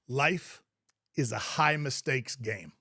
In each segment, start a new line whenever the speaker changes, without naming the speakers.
Life is a high mistakes game.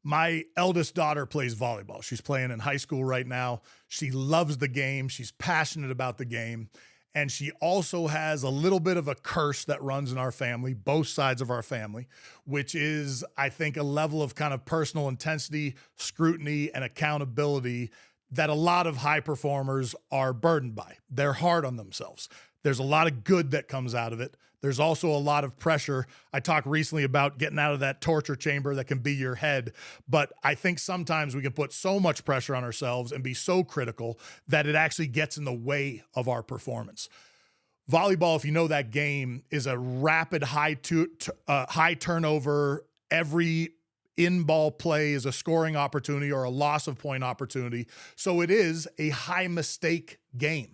My eldest daughter plays volleyball. She's playing in high school right now. She loves the game. She's passionate about the game. And she also has a little bit of a curse that runs in our family, both sides of our family, which is, I think, a level of kind of personal intensity, scrutiny, and accountability that a lot of high performers are burdened by. They're hard on themselves. There's a lot of good that comes out of it. There's also a lot of pressure. I talked recently about getting out of that torture chamber that can be your head. But I think sometimes we can put so much pressure on ourselves and be so critical that it actually gets in the way of our performance. Volleyball, if you know that game, is a rapid high turnover. Every in-ball play is a scoring opportunity or a loss of point opportunity. So it is a high mistake game.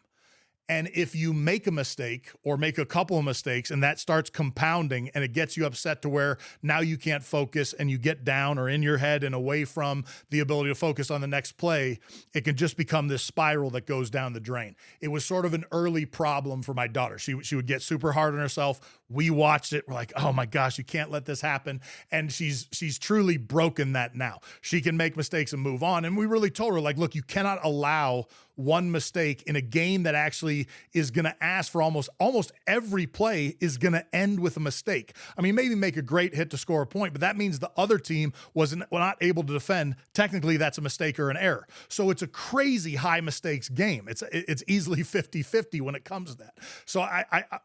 And if you make a mistake or make a couple of mistakes and that starts compounding and it gets you upset to where now you can't focus and you get down or in your head and away from the ability to focus on the next play, it can just become this spiral that goes down the drain. It was sort of an early problem for my daughter. She would get super hard on herself. We watched it. We're like, oh my gosh, you can't let this happen. And she's truly broken that now. She can make mistakes and move on. And we really told her, like, look, you cannot allow one mistake in a game that actually is going to ask for almost every play is going to end with a mistake. I mean, maybe make a great hit to score a point, but that means the other team was not able to defend. Technically, that's a mistake or an error. So it's a crazy high mistakes game. It's easily 50-50 when it comes to that. So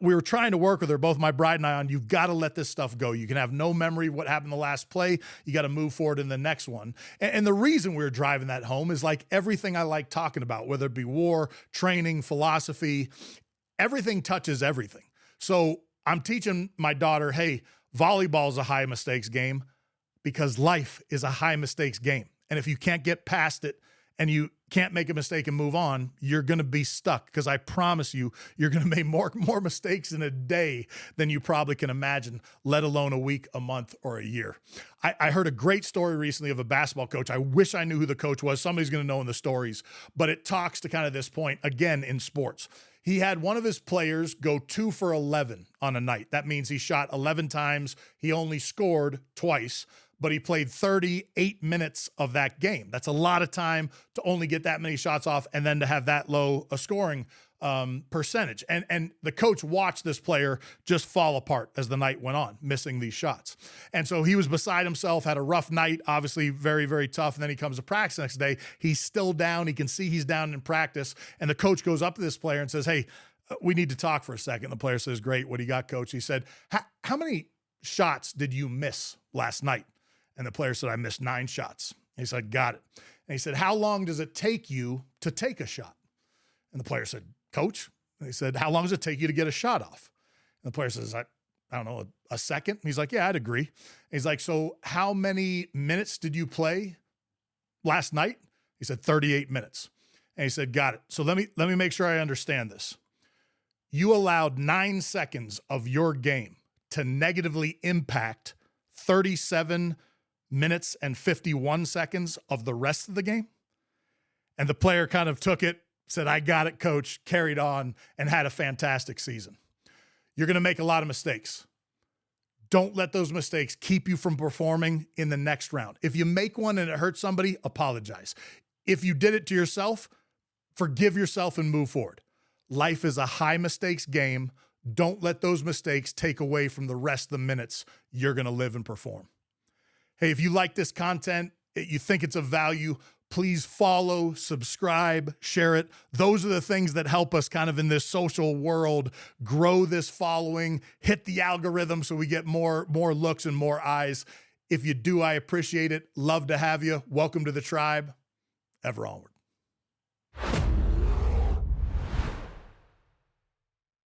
we were trying to work with her, both my bride and I, on you've got to let this stuff go. You can have no memory of what happened the last play. You got to move forward in the next one. And the reason we were driving that home is like everything I like talking about, whether it be war, training, philosophy, everything touches everything. So I'm teaching my daughter, hey, volleyball is a high mistakes game because life is a high mistakes game. And if you can't get past it and you can't make a mistake and move on, you're going to be stuck because I promise you, you're going to make more mistakes in a day than you probably can imagine, let alone a week, a month, or a year. I heard a great story recently of a basketball coach. I wish I knew who the coach was. Somebody's going to know in the stories, but it talks to kind of this point again in sports. He had one of his players go 2 for 11 on a night. That means he shot 11 times. He only scored twice, but he played 38 minutes of that game. That's a lot of time to only get that many shots off and then to have that low a scoring percentage. And the coach watched this player just fall apart as the night went on, missing these shots. And so he was beside himself, had a rough night, obviously very, very tough. And then he comes to practice the next day. He's still down. He can see he's down in practice. And the coach goes up to this player and says, hey, we need to talk for a second. The player says, great. What do you got, coach? He said, how many shots did you miss last night? And the player said, I missed 9 shots. And he said, got it. And he said, how long does it take you to take a shot? And the player said, coach. And he said, how long does it take you to get a shot off? And the player says, I don't know, a second. And he's like, yeah, I'd agree. And he's like, so how many minutes did you play last night? He said, 38 minutes. And he said, got it. So let me make sure I understand this. You allowed 9 seconds of your game to negatively impact 37 minutes and 51 seconds of the rest of the game. And the player kind of took it, said, I got it, coach, carried on, and had a fantastic season. You're going to make a lot of mistakes. Don't let those mistakes keep you from performing in the next round. If you make one and it hurts somebody, apologize. If you did it to yourself, forgive yourself and move forward. Life is a high mistakes game. Don't let those mistakes take away from the rest of the minutes you're going to live and perform. Hey, if you like this content, you think it's of value, please follow, subscribe, share it. Those are the things that help us kind of in this social world grow this following, hit the algorithm so we get more looks and more eyes. If you do, I appreciate it. Love to have you. Welcome to the tribe. Ever onward.